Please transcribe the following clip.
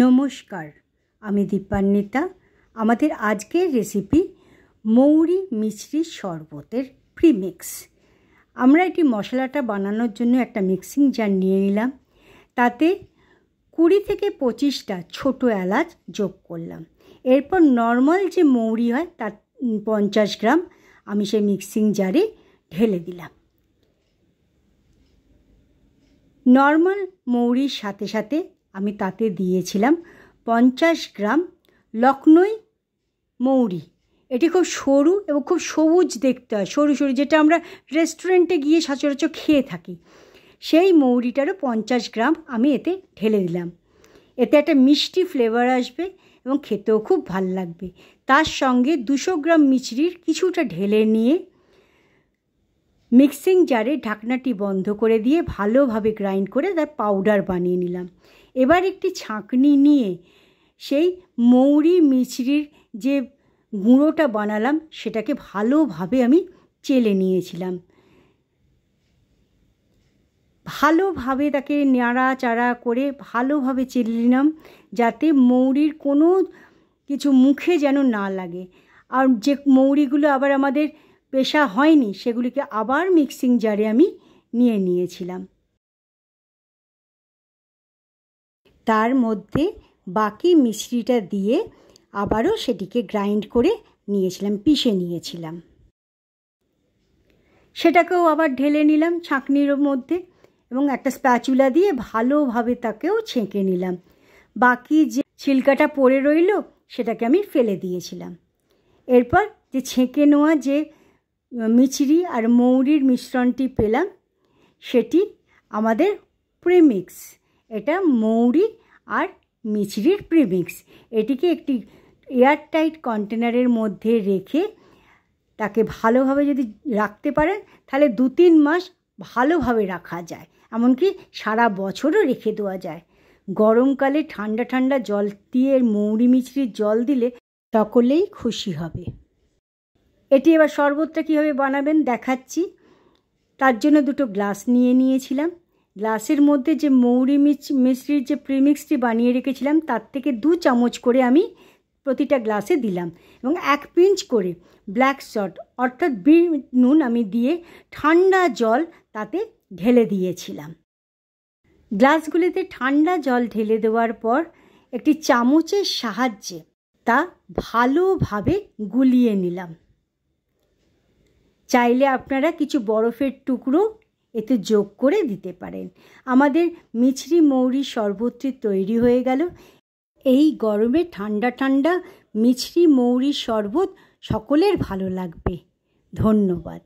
নমস্কার, আমি দীপান্বিতা। আমাদের আজকের রেসিপি মৌরি মিছরির শরবতের প্রিমিক্স। আমরা এটি মশলাটা বানানোর জন্য একটা মিক্সিং জার নিয়ে নিলাম। তাতে 20 থেকে 25টা ছোটো এলাচ যোগ করলাম। এরপর নর্মাল যে মৌরি হয় তার 50 গ্রাম আমি সেই মিক্সিং জারে ঢেলে দিলাম। নর্মাল মৌরির সাথে সাথে আমি তাতে দিয়েছিলাম 50 গ্রাম লখনই মৌরি। এটি খুব সরু এবং খুব সবুজ দেখতে হয়, সরু সরু, যেটা আমরা রেস্টুরেন্টে গিয়ে সচরাচর খেয়ে থাকি। সেই মৌরিটারও 50 গ্রাম আমি এতে ঢেলে দিলাম। এতে একটা মিষ্টি ফ্লেভার আসবে এবং খেতেও খুব ভাল লাগবে। তার সঙ্গে 200 গ্রাম মিছরির কিছুটা ঢেলে নিয়ে মিক্সিং জারে ঢাকনাটি বন্ধ করে দিয়ে ভালোভাবে গ্রাইন্ড করে তার পাউডার বানিয়ে নিলাম। এবার একটি ছাঁকনি নিয়ে সেই মৌরি মিছরির যে গুঁড়োটা বানালাম সেটাকে ভালোভাবে আমি চেলে নিয়েছিলাম। ভালোভাবে তাকে নাড়াচাড়া করে ভালোভাবে চেলে নিলাম, যাতে মৌরির কোনো কিছু মুখে যেন না লাগে। আর যে মৌরিগুলো আবার আমাদের পেশা হয়নি সেগুলিকে আবার মিক্সিং জারে আমি নিয়ে নিয়েছিলাম। তার মধ্যে বাকি মিশ্রিটা দিয়ে আবারও সেটিকে গ্রাইন্ড করে নিয়েছিলাম, পিষে নিয়েছিলাম। সেটাকেও আবার ঢেলে নিলাম ছাঁকনির মধ্যে এবং একটা স্প্যাচুলা দিয়ে ভালোভাবে তাকেও ছেঁকে নিলাম। বাকি যে ছিলকাটা পড়ে রইল সেটাকে আমি ফেলে দিয়েছিলাম। এরপর যে ছেঁকে নেওয়া যে মিছরি আর মৌরির মিশ্রণটি পেলাম, সেটি আমাদের প্রিমিক্স। এটা মৌরি আর মিছরির প্রিমিক্স। এটিকে একটি এয়ারটাইট কন্টেনারের মধ্যে রেখে তাকে ভালোভাবে যদি রাখতে পারেন তাহলে 2-3 মাস ভালোভাবে রাখা যায়, এমনকি সারা বছরও রেখে দেওয়া যায়। গরমকালে ঠান্ডা ঠান্ডা জল দিয়ে মৌরি মিছরির জল দিলে সকলেই খুশি হবে। এটি এবার শরবতটা কীভাবে বানাবেন দেখাচ্ছি। তার জন্য 2টো গ্লাস নিয়ে নিয়েছিলাম। গ্লাসের মধ্যে যে মৌরি মিছরির যে প্রিমিক্সটি বানিয়ে রেখেছিলাম তার থেকে 2 চামচ করে আমি প্রতিটা গ্লাসে দিলাম এবং 1 পিঞ্চ করে ব্ল্যাক সল্ট অর্থাৎ বিট নুন আমি দিয়ে ঠান্ডা জল তাতে ঢেলে দিয়েছিলাম। গ্লাসগুলিতে ঠান্ডা জল ঢেলে দেওয়ার পর একটি চামচের সাহায্যে তা ভালোভাবে গুলিয়ে নিলাম। চাইলে আপনারা কিছু বরফের টুকরো এতে যোগ করে দিতে পারেন। আমাদের মিছরি মৌরি শরবতটি তৈরি হয়ে গেল। এই গরমে ঠান্ডা ঠান্ডা মিছরি মৌরি শরবত সকলের ভালো লাগবে। ধন্যবাদ।